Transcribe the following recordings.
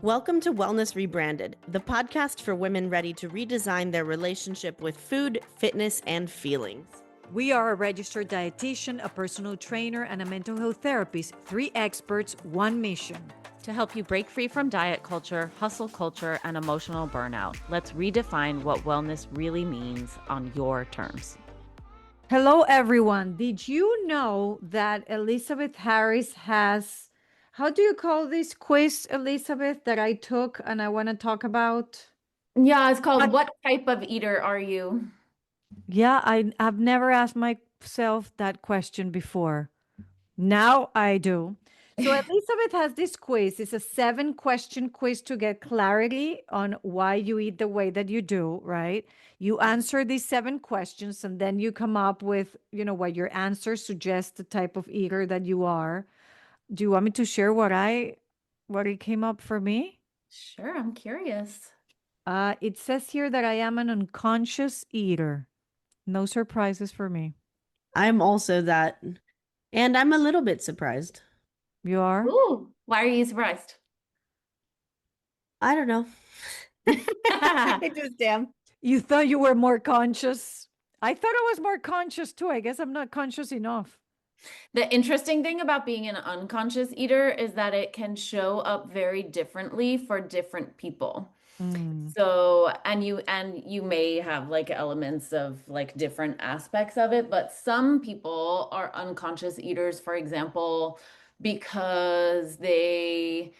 Welcome to Wellness Rebranded, the podcast for women ready to redesign their relationship with food, fitness, and feelings. We are a registered dietitian, a personal trainer, and a mental health therapist. 3 experts, 1 mission. To help you break free from diet culture, hustle culture, and emotional burnout, let's redefine what wellness really means on your terms. Hello, everyone. Did you know that Elizabeth Harris has, how do you call this quiz, Elizabeth, that I took and I want to talk about? Yeah, it's called What Type of Eater Are You? Yeah, I've never asked myself that question before. Now I do. So Elizabeth has this quiz. It's a 7-question quiz to get clarity on why you eat the way that you do, right? You answer these 7 questions and then you come up with, what your answer suggests the type of eater that you are. Do you want me to share what it came up for me? Sure, I'm curious. It says here that I am an unconscious eater. No surprises for me. I'm also that, and I'm a little bit surprised. You are? Ooh, why are you surprised? I don't know. I just am. You thought you were more conscious? I thought I was more conscious too. I guess I'm not conscious enough. The interesting thing about being an unconscious eater is that it can show up very differently for different people. So, and you may have like elements of like different aspects of it, but some people are unconscious eaters, for example, because they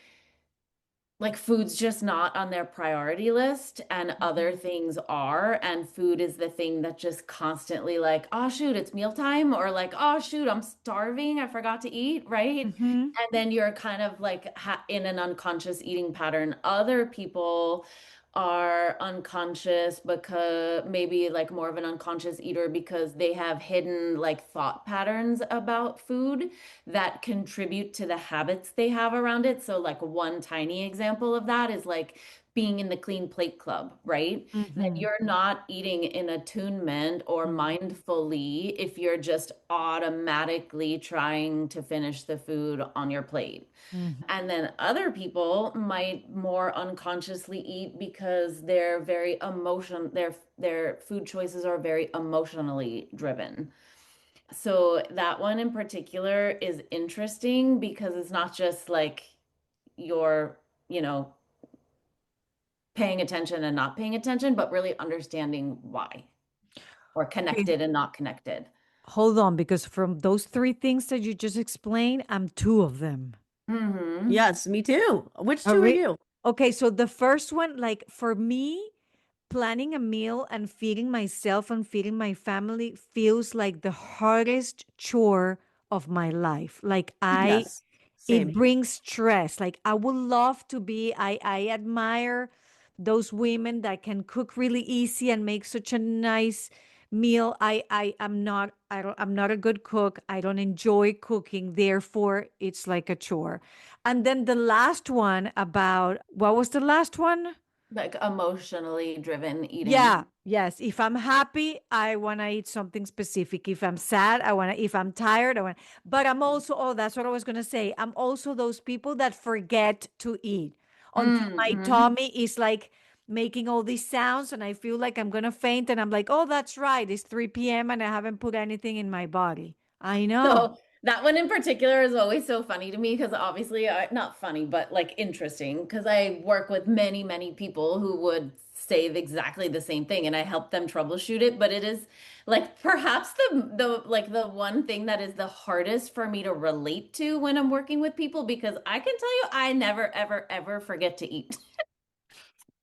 like food's just not on their priority list and other things are, and food is the thing that just constantly like, oh shoot, it's mealtime, or like, oh shoot, I'm starving, I forgot to eat, right? And then you're kind of like in an unconscious eating pattern. Other people are unconscious because maybe like more of an unconscious eater because they have hidden like thought patterns about food that contribute to the habits they have around it. So like one tiny example of that is like being in the clean plate club, right? That you're not eating in attunement or mindfully if you're just automatically trying to finish the food on your plate. And then other people might more unconsciously eat because they're very their food choices are very emotionally driven. So that one in particular is interesting because it's not just like you're, paying attention and not paying attention, but really understanding why, or connected and not connected. Hold on, because from those 3 things that you just explained, I'm 2 of them. Yes, me too. Which 2 are you? Okay, so the first one, like for me, planning a meal and feeding myself and feeding my family feels like the hardest chore of my life. Like Yes, it same. brings stress. Like I would love to be, I admire those women that can cook really easy and make such a nice meal. I'm not a good cook. I don't enjoy cooking. Therefore, it's like a chore. And then the last one about, what was the last one? Like emotionally driven eating. Yeah, yes. If I'm happy, I want to eat something specific. If I'm sad, if I'm tired, but I'm also, oh, that's what I was going to say. I'm also those people that forget to eat until my tummy is like making all these sounds and I feel like I'm going to faint. And I'm like, oh, that's right. It's 3 p.m. and I haven't put anything in my body. I know. So that one in particular is always so funny to me because obviously, not funny, but like interesting because I work with many, many people who would say exactly the same thing and I help them troubleshoot it. But it is like perhaps the one thing that is the hardest for me to relate to when I'm working with people because I can tell you I never, ever, ever forget to eat.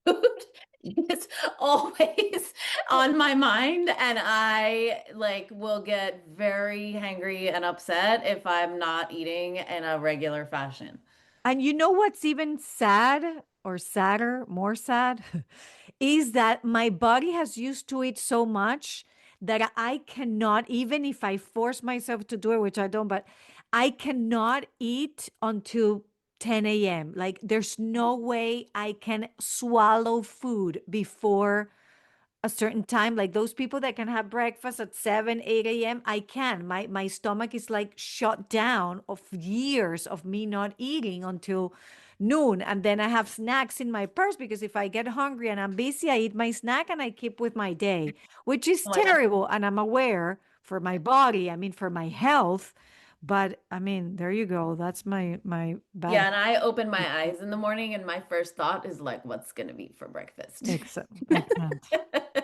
Food is always on my mind and I like will get very hangry and upset if I'm not eating in a regular fashion. And you know what's even sad or sadder, more sad, is that my body has used to it so much that I cannot, even if I force myself to do it, which I don't, but I cannot eat until 10 a.m. Like there's no way I can swallow food before a certain time. Like those people that can have breakfast at 7, 8 a.m. I can. My stomach is like shut down of years of me not eating until noon. And then I have snacks in my purse because if I get hungry and I'm busy, I eat my snack and I keep with my day, which is Oh my God. terrible. And I'm aware for my body, I mean, for my health. But I mean, there you go. That's my bad. Yeah, and I open my eyes in the morning and my first thought is like, what's gonna be for breakfast? Excellent.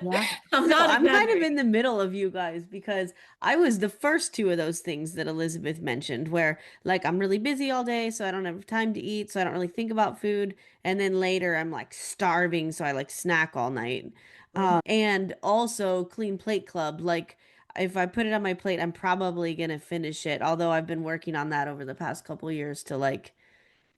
Yeah. I'm No, not I'm kind of exaggerating. in the middle of you guys because I was the first two of those things that Elizabeth mentioned, where like I'm really busy all day, so I don't have time to eat, so I don't really think about food. And then later I'm like starving, so I like snack all night. And also Clean Plate Club, like if I put it on my plate, I'm probably gonna finish it. Although I've been working on that over the past couple years to like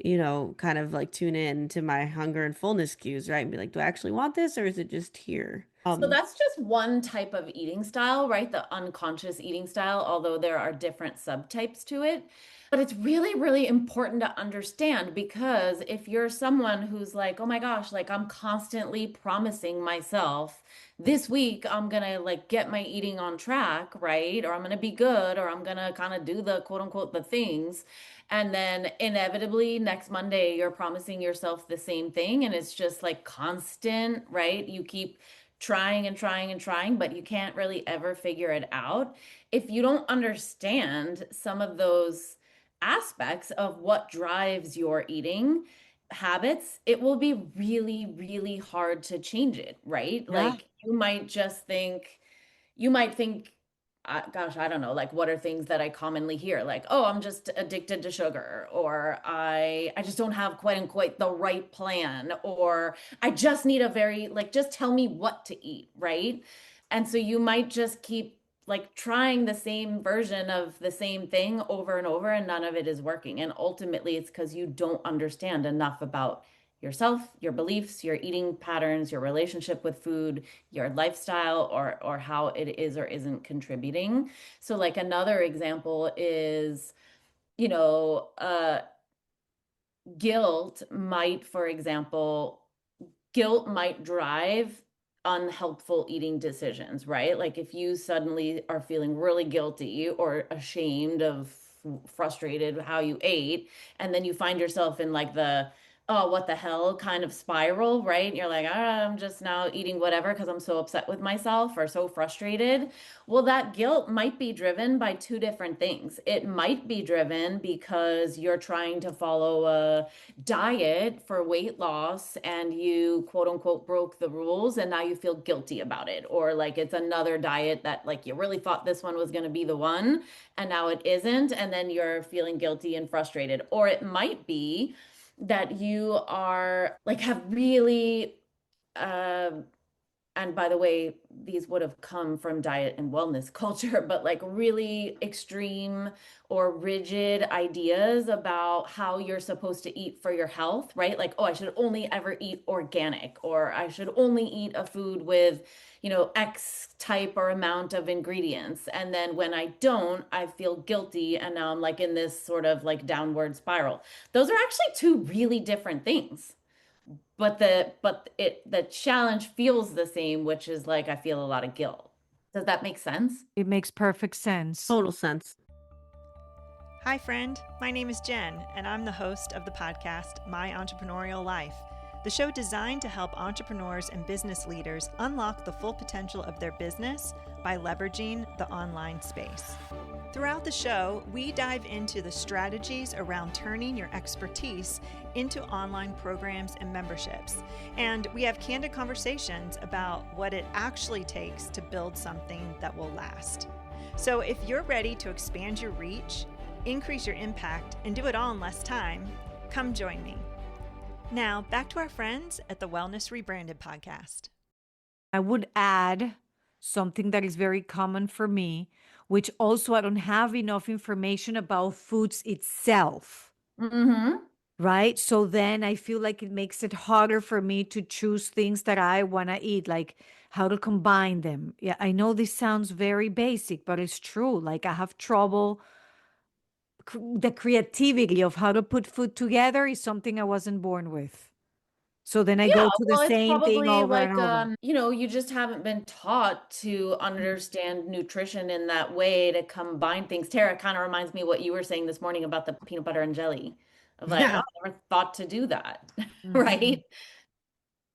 kind of like tune in to my hunger and fullness cues, right? And be like, do I actually want this or is it just here? So that's just one type of eating style, right? The unconscious eating style, although there are different subtypes to it. But it's really, really important to understand because if you're someone who's like, oh my gosh, like I'm constantly promising myself this week I'm gonna like get my eating on track, right? Or I'm gonna be good, or I'm gonna kind of do the quote unquote the things. And then inevitably next Monday you're promising yourself the same thing and it's just like constant, right? You keep trying and trying and trying, but you can't really ever figure it out. If you don't understand some of those aspects of what drives your eating habits, it will be really, really hard to change it, right? Yeah. Like you might think, gosh, I don't know, like what are things that I commonly hear? Like, oh, I'm just addicted to sugar, or I just don't have quite the right plan, or I just need a very like just tell me what to eat, right? And so you might just keep like trying the same version of the same thing over and over, and none of it is working. And ultimately, it's because you don't understand enough about yourself, your beliefs, your eating patterns, your relationship with food, your lifestyle, or how it is or isn't contributing. So like another example is, you know, guilt might, for example, guilt might drive unhelpful eating decisions, right? Like if you suddenly are feeling really guilty or ashamed of frustrated how you ate, and then you find yourself in like the oh, what the hell kind of spiral, right? You're like, ah, I'm just now eating whatever because I'm so upset with myself or so frustrated. Well, that guilt might be driven by two different things. It might be driven because you're trying to follow a diet for weight loss and you quote unquote broke the rules and now you feel guilty about it, or like it's another diet that like you really thought this one was going to be the one and now it isn't, and then you're feeling guilty and frustrated. Or it might be that you are like have really um and by the way, these would have come from diet and wellness culture, but like really extreme or rigid ideas about how you're supposed to eat for your health, right? Like, oh, I should only ever eat organic, or I should only eat a food with, X type or amount of ingredients. And then when I don't, I feel guilty. And now I'm like in this sort of like downward spiral. Those are actually two really different things, but the challenge feels the same, which is like I feel a lot of guilt. Does that make sense? It makes perfect sense. Total sense. Hi, friend. My name is Jen, and I'm the host of the podcast, My Entrepreneurial Life, the show designed to help entrepreneurs and business leaders unlock the full potential of their business by leveraging the online space. Throughout the show, we dive into the strategies around turning your expertise into online programs and memberships. And we have candid conversations about what it actually takes to build something that will last. So if you're ready to expand your reach, increase your impact, and do it all in less time, come join me. Now, back to our friends at the Wellness Rebranded podcast. I would add something that is very common for me, which also I don't have enough information about foods itself. Mm-hmm. Right. So then I feel like it makes it harder for me to choose things that I want to eat, like how to combine them. Yeah, I know this sounds very basic, but it's true. Like I have trouble. The creativity of how to put food together is something I wasn't born with. So then I go Yeah, to the well, it's same thing probably over and like over. you just haven't been taught to understand nutrition in that way to combine things. Tara, kind of reminds me what you were saying this morning about the peanut butter and jelly. Of like, oh, Yeah. I never thought to do that, Mhm. right?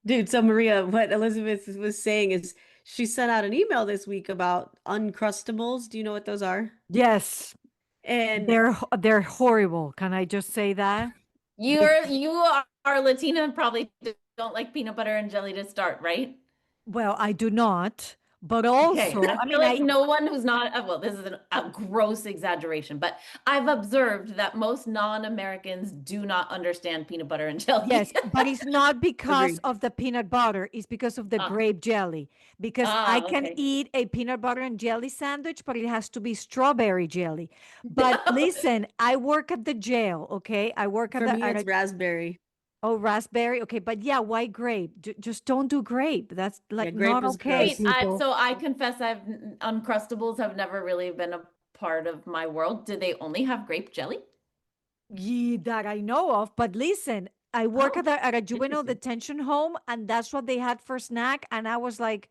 Dude, so Maria, what Elizabeth was saying is she sent out an email this week about Uncrustables. Do you know what those are? Yes, And they're horrible. Can I just say that? You are Latina and probably don't like peanut butter and jelly to start, right? Well, I do not, but Okay, also, I I feel mean, like no one who's not, well, this is a gross exaggeration, but I've observed that most non-Americans do not understand peanut butter and yes, jelly. but it's not because agreed. of the peanut butter, it's because of the Ah, grape jelly. Because I can okay. eat a peanut butter and jelly sandwich, but it has to be strawberry jelly. But listen, I work at the jail, okay? I work at For the me, at it's a raspberry. oh, raspberry. Okay, but yeah, why grape? Just don't do grape. That's Yeah, like grape not is okay, Wait, gross. people. so I confess Uncrustables have never really been a part of my world. Do they only have grape jelly? Yeah, that I know of. But listen, I work Oh, at a juvenile Interesting. detention home, and that's what they had for snack. And I was like,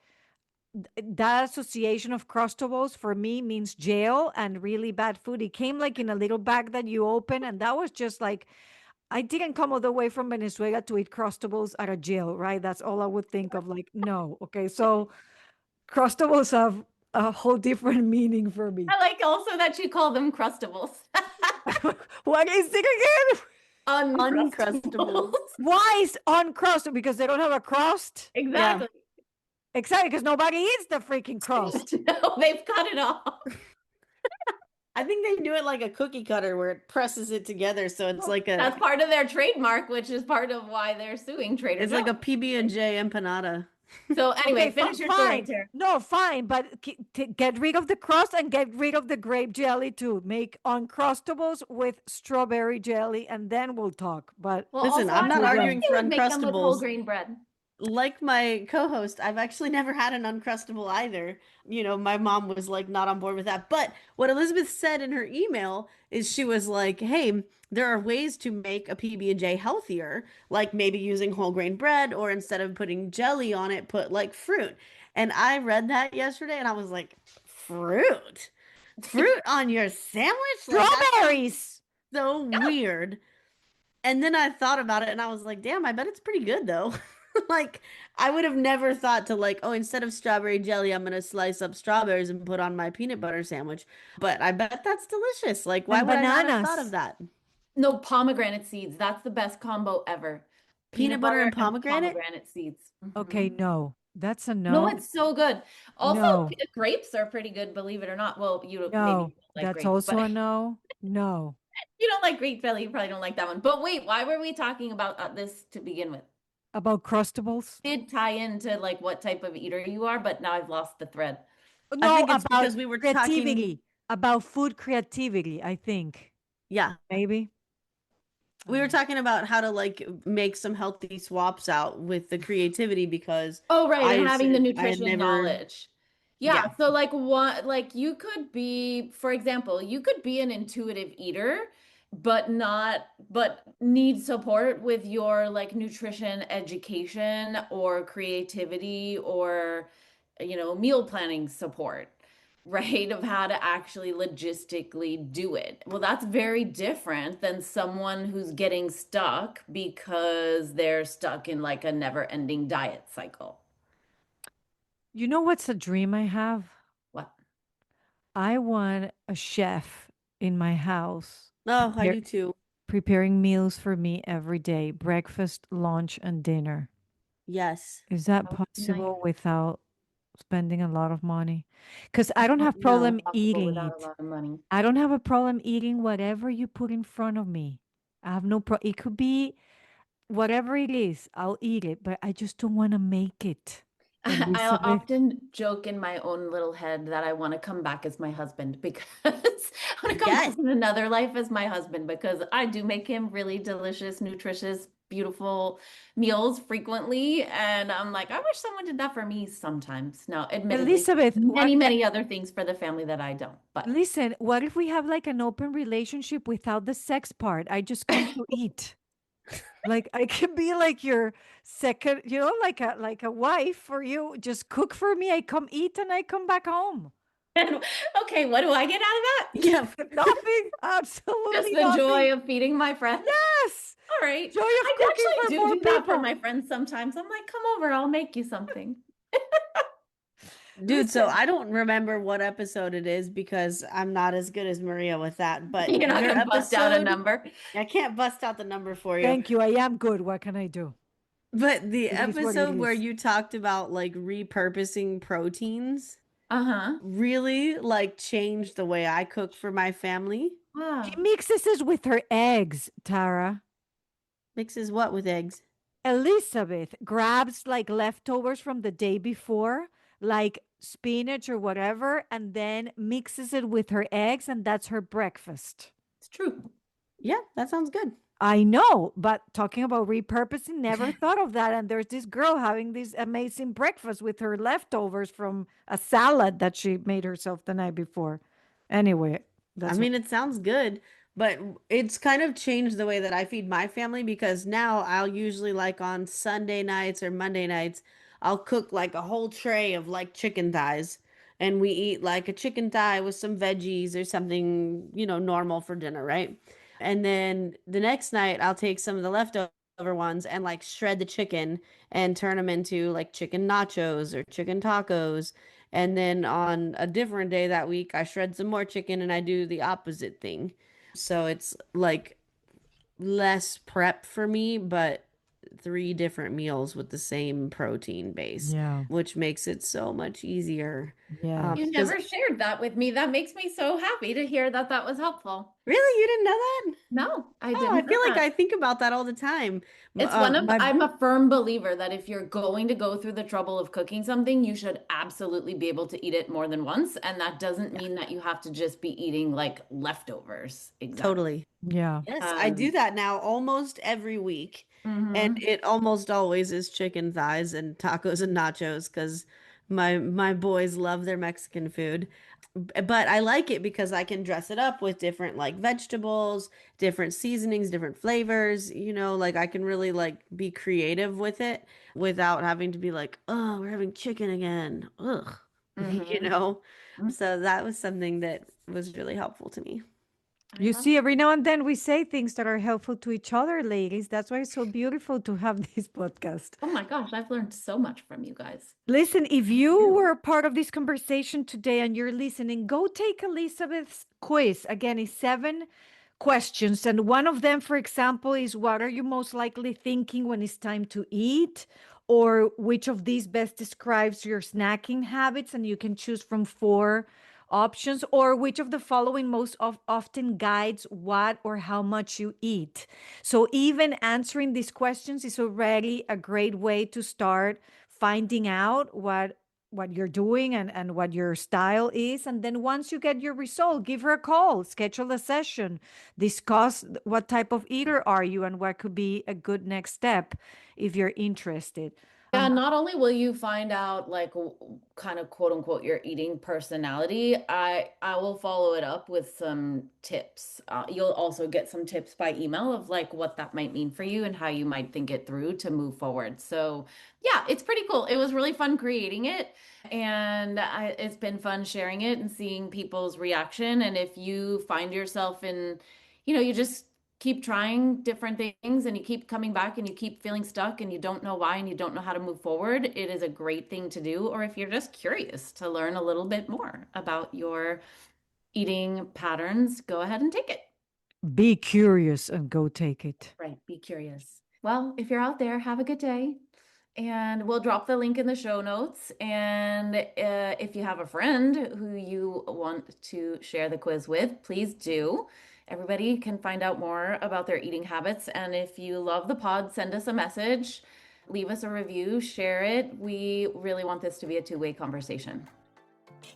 that association of crustables for me means jail and really bad food. It came like in a little bag that you open, and that was just like I didn't come all the way from Venezuela to eat crustables at a jail, right? That's all I would think of. Like, no, okay, so crustables have a whole different meaning for me. I like also that you call them Crustables. What is it again? Uncrustables. Uncrustables. Why is uncrusted? Because they don't have a crust? Yeah. Exactly. Exactly, because nobody eats the freaking crust. No, they've cut it off. I think they do it like a cookie cutter where it presses it together so it's Well, like a that's part of their trademark, which is part of why they're suing Trader it's like a Joe's. PB&J empanada. So Okay, anyway, finish your story, fine. Tara. No, fine, but get rid of the crust and get rid of the grape jelly too. Make uncrustables with strawberry jelly, and then we'll talk. But Well, Listen, also, I'm I not until wonder if then, arguing they for would make them with whole Uncrustables. grain bread. Like my co-host, I've actually never had an Uncrustable either. You know, my mom was like not on board with that. But what Elizabeth said in her email is she was like, "Hey, there are ways to make a PB&J healthier, like maybe using whole grain bread or instead of putting jelly on it, put like fruit." And I read that yesterday and I was like, "Fruit? Fruit on your sandwich? Like that sounds strawberries. so Yeah. weird." And then I thought about it and I was like, damn, I bet it's pretty good though. Like, I would have never thought to like, oh, instead of strawberry jelly, I'm gonna slice up strawberries and put on my peanut butter sandwich. But I bet that's delicious. Like, why And would I not have thought of bananas. that? No, pomegranate seeds. That's the best combo ever. Peanut Peanut butter butter and and pomegranate? pomegranate seeds. Okay, no. That's a No, no. it's so good. Also, No. grapes are pretty good, believe it or not. Well, maybe No. you don't like That's grapes, also but a no. No. you don't like grape jelly. You probably don't like that one. But wait, why were we talking about this to begin with? About crustables? Did tie into like what type of eater you are, but now I've lost the thread. I No, think it's about because we were talking, creativity. About food creativity, I think. yeah, Maybe. we were talking about how to like make some healthy swaps out with the creativity because Oh, right, and I having the said I had nutrition never, knowledge. Yeah, yeah, so like what like you could be, for example, you could be an intuitive eater, but need support with your like nutrition education or creativity or meal planning support, right? Of how to actually logistically do it. Well, that's very different than someone who's getting stuck because they're stuck in like a never-ending diet cycle. You know what's a dream I have? What? I want a chef in my house no, I do too. preparing meals for me every day, breakfast, lunch, and dinner. Yes. Is that That would be nice. possible without spending a lot of money? Because I don't have No. problem Possible eating without a it. lot of money. I don't have a problem eating whatever you put in front of me. I have no pro. It could be whatever it is. I'll eat it, but I just don't want to make it. I Elizabeth, often joke in my own little head that I want to come back as my husband because I want to come Yes. back in another life as my husband because I do make him really delicious, nutritious, beautiful meals frequently. And I'm like, I wish someone did that for me sometimes. Now, admittedly, Elizabeth, many, many other things for the family that I don't, but listen, what if we have like an open relationship without the sex part? I just come to eat. Like I can be like your second, like a wife for you. Just cook for me. I come eat and I come back home. And, okay, what do I get out of that? Yeah. Nothing, Just absolutely the nothing. joy of feeding my friends. Yes. All right. Joy of I cooking actually for more do that for people. my friends sometimes. I'm like, come over, I'll make you something. Dude, so Listen, I don't remember what episode it is because I'm not as good as Maria with that, but You're not your gonna bust out a episode, number. I can't bust out the number for you, thank you. I am good. What can I do? but the It is what it episode where is. you talked about like repurposing proteins Uh-huh. really like changed the way I cook for my family. She Wow. mixes this with her eggs, Tara. Mixes what with eggs? Elizabeth grabs like leftovers from the day before, like spinach or whatever, and then mixes it with her eggs, and that's her breakfast. It's true. Yeah, that sounds good. I know, but talking about repurposing, never thought of that. And there's this girl having this amazing breakfast with her leftovers from a salad that she made herself the night before. Anyway, I that's what. mean, it sounds good, but it's kind of changed the way that I feed my family because now I'll usually like on Sunday nights or Monday nights, I'll cook like a whole tray of like chicken thighs and we eat like a chicken thigh with some veggies or something, normal for dinner, right? And then the next night I'll take some of the leftover ones and like shred the chicken and turn them into like chicken nachos or chicken tacos. And then on a different day that week, I shred some more chicken and I do the opposite thing. So it's like less prep for me, but three different meals with the same protein base, Yeah. which makes it so much easier. Yes. You Because never shared that with me. That makes me so happy to hear that that was helpful. really, you didn't know that? No, I Oh, I didn't know feel like that. I think about that all the time. It's one of, My I'm a firm believer that if you're going to go through the trouble of cooking something, you should absolutely be able to eat it more than once. And that doesn't mean that you have to just be eating like leftovers. Exactly. totally. Yeah. Yes, I do that now almost every week. And Mhm. it almost always is chicken thighs and tacos and nachos because my boys love their Mexican food. But I like it because I can dress it up with different like vegetables, different seasonings, different flavors, like I can really like be creative with it without having to be like, oh, we're having chicken again. Ugh. You Mhm. know? Mm, So that was something that was really helpful to me. I You love see, every now and then we say things that are helpful to each other, ladies. That's why it's so beautiful to have this podcast. Oh my gosh, I've learned so much from you guys. Listen, if Thank you you. were a part of this conversation today and you're listening, go take Elizabeth's quiz. Again, it's 7 questions. And one of them, for example, is what are you most likely thinking when it's time to eat? Or which of these best describes your snacking habits? And you can choose from 4 options. Or which of the following most often guides what or how much you eat? So even answering these questions is already a great way to start finding out what you're doing and what your style is. And then once you get your result, give her a call, schedule a session, discuss what type of eater are you and what could be a good next step if you're interested. Yeah, not only will you find out like kind of quote unquote your eating personality, I will follow it up with some tips. You'll also get some tips by email of like what that might mean for you and how you might think it through to move forward. So, yeah, it's pretty cool. It was really fun creating it, and it's been fun sharing it and seeing people's reaction. And if you find yourself in, you just keep trying different things and you keep coming back and you keep feeling stuck and you don't know why and you don't know how to move forward, it is a great thing to do. Or if you're just curious to learn a little bit more about your eating patterns, go ahead and take it. Be curious and go take it. Right. Be curious. Well, if you're out there, have a good day. And we'll drop the link in the show notes. And if you have a friend who you want to share the quiz with, please do. Everybody can find out more about their eating habits. And if you love the pod, send us a message, leave us a review, share it. We really want this to be a two-way conversation.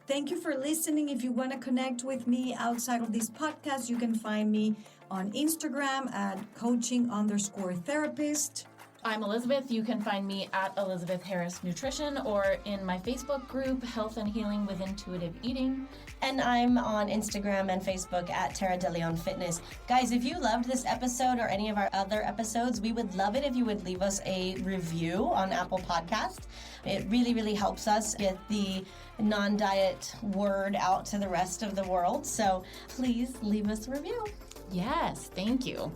Thank you for listening. If you want to connect with me outside of this podcast, you can find me on Instagram at coaching_therapist. I'm Elizabeth. You can find me at Elizabeth Harris Nutrition or in my Facebook group, Health and Healing with Intuitive Eating. And I'm on Instagram and Facebook at Tara DeLeon Fitness. Guys, if you loved this episode or any of our other episodes, we would love it if you would leave us a review on Apple Podcast. It really, really helps us get the non-diet word out to the rest of the world. So please leave us a review. Yes, thank you.